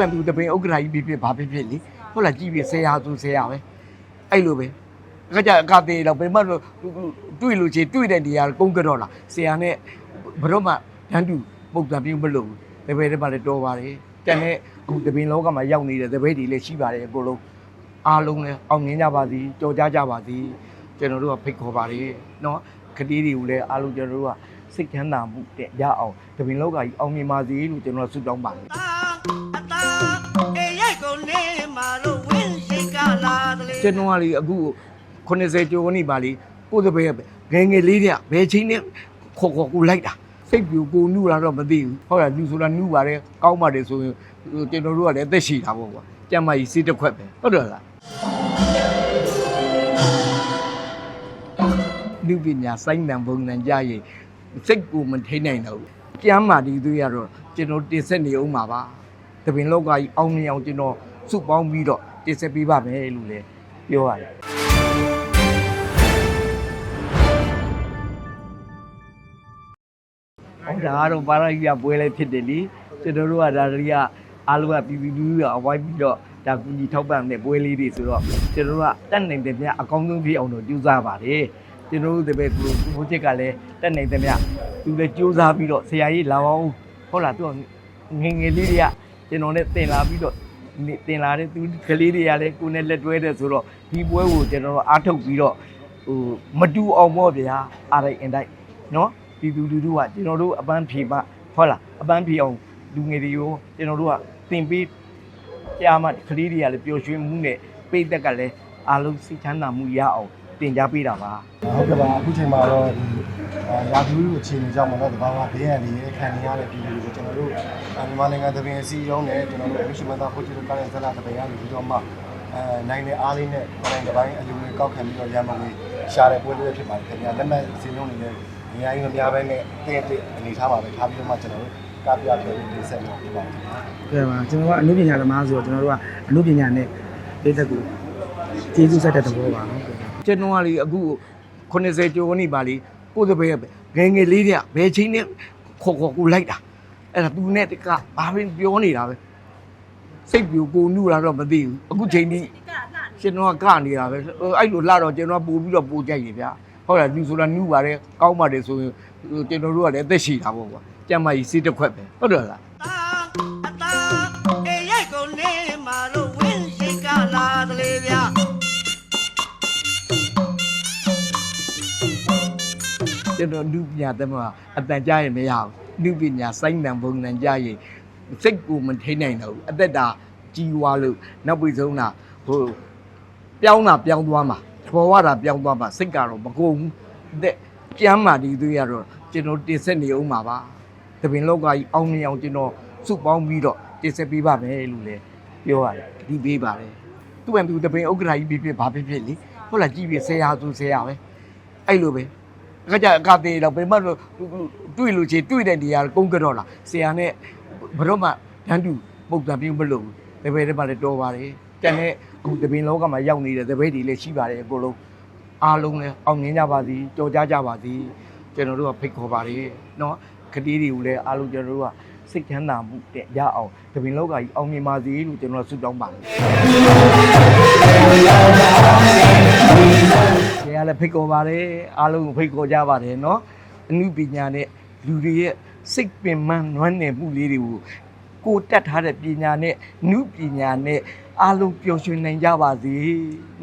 ဝင်သူတပင်ဥက္ကဋ္ဌကြီးဖြစ်ဘာဖြစ်လေဟုတ်လားကြည့်ပြီးဆရာသူဆရာပဲအဲ့လိုပဲအခါကျအကသေးတော့ဘယ်မှတွေ့လို့ချင်းတွေ့တဲ့နေရာကုန်းကြတော့လားဆရာနဲ့ဘရော့မှတန်းတူပုံစံပြုမလို့တပည့်တွေမှလည်းတော်ပါတယ်တန်တဲ့အခုတပင်လောကမှာရောက်နေတဲ့တပည့်တွေလည်းရှိပါတယ်အကုန်လုံးအားလုံးလည်းအောင်မြင်ကြပါစေကြော်ကြကြပါစေကျွန်တော်တို့ကဖိတ်ခေါ်ပါတယ်နော်ကတိတွေကိုလည်းအားလုံးကျွန်တော်တို့ကစိတ်ချမ်းသာမှုတဲ့ရအောင်တပင်လောကကြီးအောင်မြင်ပါစေလို့ကျွန်တော်ဆုတောင်းပါတယ်ကျွန်တော်ကလေအခု80ကျော်နေပါလေကိုယ်တပည့်ငယ်ငယ်လေးတဲ့ဘယ်ချိန်နဲ့ခေါ်ကိုလိုက်တာစိတ်ပြူကိုနုလာတော့မသိဘူးဟုတ်လားလူဆိုတာနုပါတယ်ကောင်းပါတယ်ဆိုရင်ကျွန်တော်တို့ကလည်းအသက်ရှည်တာပေါ့ကွာကြမ်းမကြီးစိတ်တစ်ခွက်ပဲဟုတ်တယ်လားလူပညာစိုင်းတံပုံတန်ကြရင်စိတ်ကိုမထိနိုင်တော့ဘူးကြမ်းမာဒီသွေးရတော့ကျွန်တော်တင်ဆက်နေအောင်ပါပါတပင်လောကကြီးအောင်မြင်အောင်ကျွန်တော်စုပေါင်းပြီးတော့တင်ဆက်ပေးပါမယ်လို့လည်းပြောရတယ်ဟုတ်ဒါကတော့ပါရဂိယပွဲလေးဖြစ်တယ်လीကျွန်တော်တို့ကဒါတွေကအားလုံးကပြည်ပြည်လူထုကအဝိုင်းပြီးတော့ဒါကူညီထောက်ပံ့တဲ့ပွဲလေးတွေဆိုတော့ကျွန်တော်တို့ကတက်နိုင်တဲ့မြတ်အကောင်းဆုံးဖြစ်အောင်တော့ကြိုးစားပါတယ်ကျွန်တော်တို့တပည့်သူဘိုးချက်ကလည်းတက်နိုင်တဲ့မြတ်သူလည်းကြိုးစားပြီးတော့ဆရာကြီးလာအောင်ဟုတ်လားသူငယ်ငယ်လေးတွေကကျွန်တော်နဲ့တင်လာပြီးတော့တင်လာတဲ့သူကလေးတွေကလည်းကိုယ်နဲ့လက်တွဲတဲ့ဆိုတော့ဒီပွဲကိုကျွန်တော်တို့အားထုတ်ပြီးတော့မတူအောင်ပေါ့ဗျာအားတိုင်းအင်တိုင်းနော်ပြည်သူလူထုကကျွန်တော်တို့အပန်းဖြေမှဟုတ်လားအပန်းဖြေအောင်လူငယ်တွေကိုကျွန်တော်တို့ကတင်ပေးကြားမှကလေးတွေကလည်းပျော်ရွှင်မှုနဲ့ပိတ်သက်ကလည်းအားလုံးစိတ်ချမ်းသာမှုရအောင်တင်ကြားပေးတာပါဟုတ်ကဲ့ပါအခုချိန်မှာတော့ရာသီဥတုအခြေအနေကြောင့်မလို့တဘာဝဘေးရန်တွေခံနေရတဲ့ပြည်သူတွေကိုကျွန်တော်တို့မြန်မာနိုင်ငံသဘင်အစည်းအရုံးနဲ့ကျွန်တော်တို့အရှင်မသာဖိုချီတို့ကားတဲ့ဇလာသဘင်ရနေပြီးတော့မှနိုင်တဲ့အားလေးနဲ့တိုင်းတစ်ပိုင်းအလူငွေကောက်ခံပြီးတော့ရမငွေရှာတဲ့ပွဲလေးဖြစ်ပါတယ်ခင်ဗျာလက်မှတ်အစည်းအရုံးတွေလည်းနေရာကြီးမများပဲနဲ့တဲ့အနေထားပါပဲထားပြီးတော့မှကျွန်တော်တို့ကားပြပြောပြီးတင်ဆက်လို့ပြပါမယ်။ဟုတ်ပါကျွန်တော်ကအမှုပညာသမားဆိုတော့ကျွန်တော်တို့ကအမှုပညာနဲ့ဒေသကိုကျေးဇူးဆက်တဲ့သဘောပါနော်။ကျွန်တော်ကလေအခု80ကျော်နေပါလေကိုယ်တပည့်ငယ်ငယ်လေးတဲ့ဘယ်ချိန်နဲ့ခေါ်ကိုလိုက်တာအဲ့ဒါသူနဲ့တကဘာပဲပြောနေတာပဲစိတ်ပြူကိုနုလာတော့မသိဘူးအခုချိန်ကြီးကျွန်တော်ကနေတာပဲအဲ့လိုလာတော့ကျွန်တော်ပို့ပြီးတော့ပို့ကြိုက်နေဗျာဟုတ်လားလူဆိုတာနုပါတယ်ကောင်းပါတယ်ဆိုရင်ကျွန်တော်တို့ကလည်းအသက်ရှည်တာပေါ့ကွာကြမ်းမကြီးစိတ်တစ်ခွက်ပဲဟုတ်တယ်လားကျွန်တော်လူပညာသမားအတန်ကြားရင်မရဘူးလူပညာစိုင်းတံပုံတန်ကြားရင်စိတ်ကိုမထိနိုင်တော့ဘူးအသက်တာကြီးွားလို့နောက်ပြီးဆုံးတာဟိုပြောင်းသွားမှာဘောဝတာပြောင်းသွားမှာစိတ်ကတော့မကုန်ဘူးတဲ့ကြမ်းမာဒီသွေးရတော့ကျွန်တော်တင်ဆက်နေအောင်ပါပါတပင်လောကကြီးအောင်မြင်အောင်ကျွန်တော်စုပေါင်းပြီးတော့တင်ဆက်ပေးပါမယ်လို့လည်းပြောရတယ်ဒီပေးပါတယ်သူ့ဝင်သူတပင်ဥက္ကဋ္ဌကြီးဖြစ်ဘာဖြစ်လေဟုတ်လားကြည့်ပြီးဆရာသူဆရာပဲအဲ့လိုပဲအခါကျအကသေးတော့ဘယ်မှတွေ့လို့ချင်းတွေ့တဲ့နေရာကုန်းကြတော့လားဆရာနဲ့ဘရော့မှတန်းတူပုံစံပြုမလို့တပည့်တွေမှလည်းတော်ပါတယ်တန်တဲ့အခုတပင်လောကမှာရောက်နေတဲ့တပည့်တွေလည်းရှိပါတယ်အကုန်လုံးအားလုံးလည်းအောင်မြင်ကြပါစေကြော်ကြကြပါစေကျွန်တော်တို့ကဖိတ်ခေါ်ပါတယ်နော်ကတိတွေကိုလည်းအားလုံးကျွန်တော်တို့ကစိတ်ချမ်းသာမှုတဲ့ရအောင်တပင်လောကကြီးအောင်မြင်ပါစေလို့ကျွန်တော်ဆုတောင်းပါတယ်ဆရာလည်းဖိတ်ခေါ်ပါတယ်အားလုံးကိုဖိတ်ခေါ်ကြပါတယ်နော်အမှုပညာနဲ့လူတွေရဲ့စိတ်ပင်ပန်းနွမ်းနယ်မှုလေးတွေကိုကိုတက်ထားတဲ့ပညာနဲ့နုပညာနဲ့အားလုံးပျော်ရွှင်နိုင်ကြပါစေ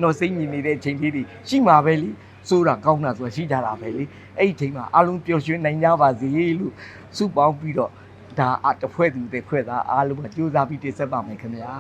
နော်စိတ်ညစ်နေတဲ့အချိန်လေးတွေရှိမှာပဲလေဆိုတာကောင်းတာဆိုတာရှိကြတာပဲလေအဲ့ဒီအချိန်မှာအားလုံးပျော်ရွှင်နိုင်ကြပါစေလို့စုပေါင်းပြီးတော့ဒါတစ်ဖွဲ့သူတစ်ဖွဲ့သားအားလုံးကကြိုးစားပြီးတင်ဆက်ပါမယ်ခင်ဗျာ